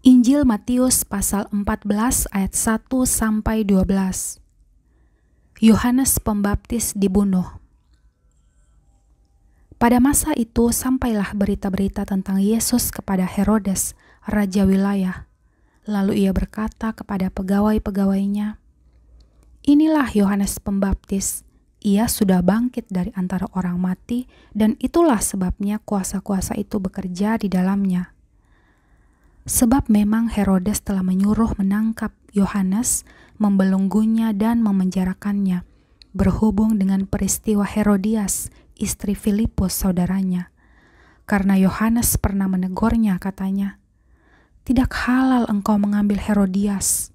Injil Matius pasal 14 ayat 1 sampai 12. Yohanes Pembaptis dibunuh. Pada masa itu sampailah berita-berita tentang Yesus kepada Herodes, raja wilayah. Lalu ia berkata kepada pegawai-pegawainya, "Inilah Yohanes Pembaptis. Ia sudah bangkit dari antara orang mati, dan itulah sebabnya kuasa-kuasa itu bekerja di dalamnya." Sebab memang Herodes telah menyuruh menangkap Yohanes, membelenggunya dan memenjarakannya, berhubung dengan peristiwa Herodias, istri Filipus saudaranya. Karena Yohanes pernah menegurnya, katanya, "Tidak halal engkau mengambil Herodias."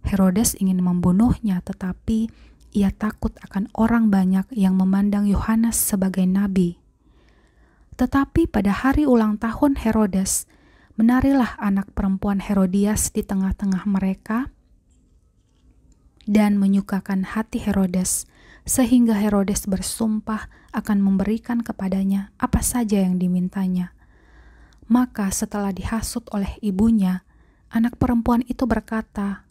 Herodes ingin membunuhnya, tetapi ia takut akan orang banyak yang memandang Yohanes sebagai nabi. Tetapi pada hari ulang tahun Herodes, menarilah anak perempuan Herodias di tengah-tengah mereka dan menyukakan hati Herodes, sehingga Herodes bersumpah akan memberikan kepadanya apa saja yang dimintanya. Maka setelah dihasut oleh ibunya, anak perempuan itu berkata,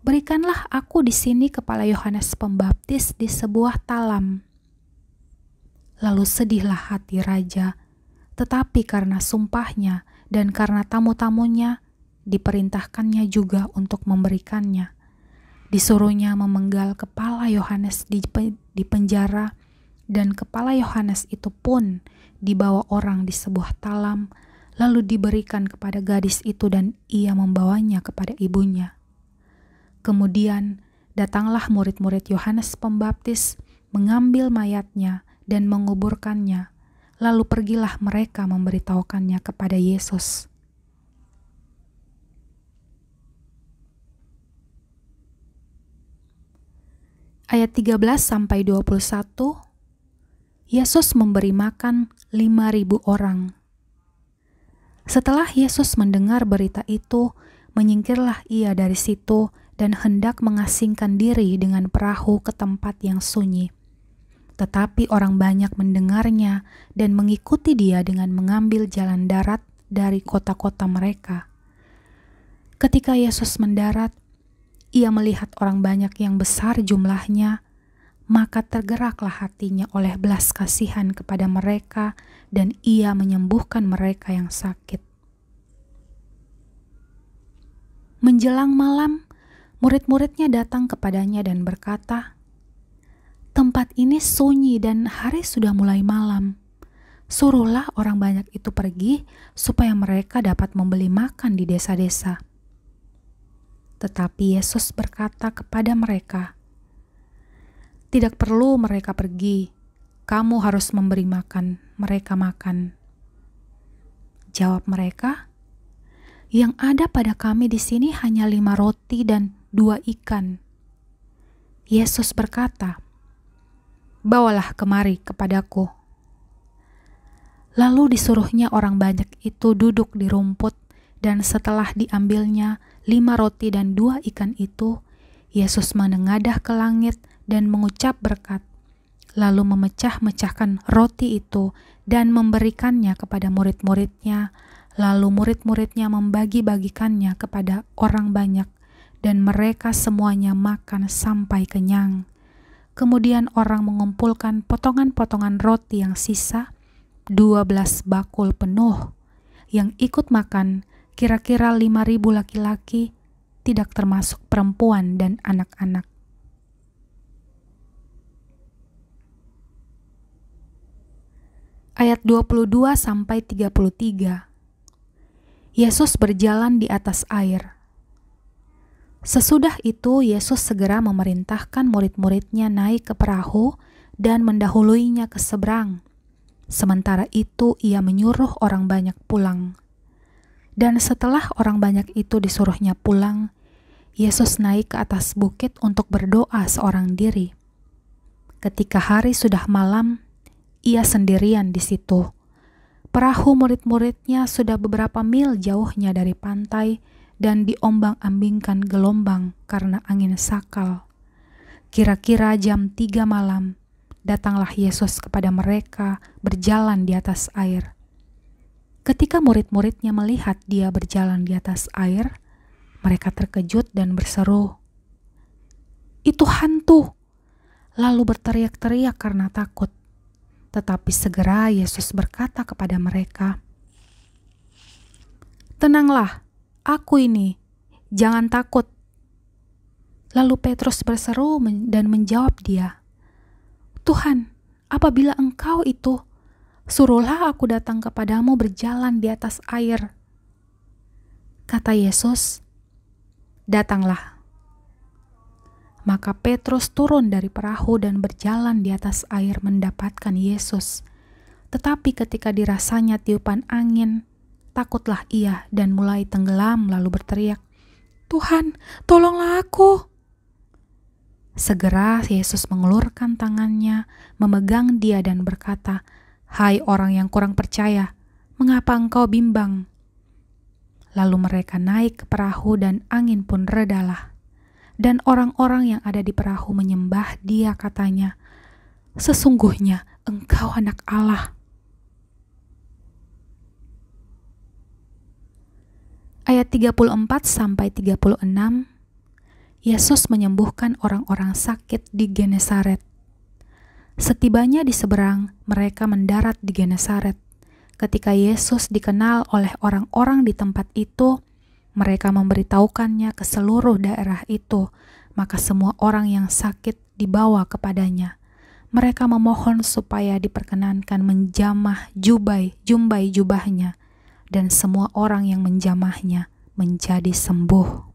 "Berikanlah aku di sini kepala Yohanes Pembaptis di sebuah talam." Lalu sedihlah hati raja, tetapi karena sumpahnya dan karena tamu-tamunya, diperintahkannya juga untuk memberikannya. Disuruhnya memenggal kepala Yohanes di penjara, dan kepala Yohanes itu pun dibawa orang di sebuah talam, lalu diberikan kepada gadis itu dan ia membawanya kepada ibunya. Kemudian datanglah murid-murid Yohanes Pembaptis mengambil mayatnya dan menguburkannya. Lalu pergilah mereka memberitahukannya kepada Yesus. Ayat 13-21, Yesus memberi makan 5.000 orang. Setelah Yesus mendengar berita itu, menyingkirlah ia dari situ dan hendak mengasingkan diri dengan perahu ke tempat yang sunyi. Tetapi orang banyak mendengarnya dan mengikuti dia dengan mengambil jalan darat dari kota-kota mereka. Ketika Yesus mendarat, ia melihat orang banyak yang besar jumlahnya, maka tergeraklah hatinya oleh belas kasihan kepada mereka dan ia menyembuhkan mereka yang sakit. Menjelang malam, murid-muridnya datang kepadanya dan berkata, "Tempat ini sunyi dan hari sudah mulai malam. Suruhlah orang banyak itu pergi supaya mereka dapat membeli makan di desa-desa." Tetapi Yesus berkata kepada mereka, "Tidak perlu mereka pergi, kamu harus memberi makan mereka makan." Jawab mereka, "Yang ada pada kami di sini hanya 5 roti dan 2 ikan." Yesus berkata, "Bawalah kemari kepadaku." Lalu disuruhnya orang banyak itu duduk di rumput, dan setelah diambilnya 5 roti dan 2 ikan itu, Yesus menengadah ke langit dan mengucap berkat, lalu memecah-mecahkan roti itu dan memberikannya kepada murid-muridnya, lalu murid-muridnya membagi-bagikannya kepada orang banyak, dan mereka semuanya makan sampai kenyang. Kemudian orang mengumpulkan potongan-potongan roti yang sisa, 12 bakul penuh. Yang ikut makan kira-kira 5.000 laki-laki, tidak termasuk perempuan dan anak-anak. Ayat 22-33. Yesus berjalan di atas air. Sesudah itu Yesus segera memerintahkan murid-muridnya naik ke perahu dan mendahuluinya ke seberang. Sementara itu ia menyuruh orang banyak pulang. Dan setelah orang banyak itu disuruhnya pulang, Yesus naik ke atas bukit untuk berdoa seorang diri. Ketika hari sudah malam, ia sendirian di situ. Perahu murid-muridnya sudah beberapa mil jauhnya dari pantai dan diombang-ambingkan gelombang karena angin sakal. Kira-kira jam 3 malam, datanglah Yesus kepada mereka berjalan di atas air. Ketika murid-muridnya melihat dia berjalan di atas air, mereka terkejut dan berseru, "Itu hantu!" Lalu berteriak-teriak karena takut. Tetapi segera Yesus berkata kepada mereka, "Tenanglah, aku ini, jangan takut." Lalu Petrus berseru dan menjawab dia, "Tuhan, apabila Engkau itu, suruhlah aku datang kepadamu berjalan di atas air." Kata Yesus, "Datanglah." Maka Petrus turun dari perahu dan berjalan di atas air mendapatkan Yesus. Tetapi ketika dirasanya tiupan angin, takutlah ia dan mulai tenggelam lalu berteriak, "Tuhan, tolonglah aku." Segera Yesus mengulurkan tangannya, memegang dia dan berkata, "Hai orang yang kurang percaya, mengapa engkau bimbang?" Lalu mereka naik ke perahu dan angin pun redalah. Dan orang-orang yang ada di perahu menyembah dia, katanya, "Sesungguhnya engkau anak Allah." Ayat 34-36, Yesus menyembuhkan orang-orang sakit di Genesaret. Setibanya di seberang, mereka mendarat di Genesaret. Ketika Yesus dikenal oleh orang-orang di tempat itu, mereka memberitahukannya ke seluruh daerah itu, maka semua orang yang sakit dibawa kepadanya. Mereka memohon supaya diperkenankan menjamah jubahnya, dan semua orang yang menjamahnya menjadi sembuh.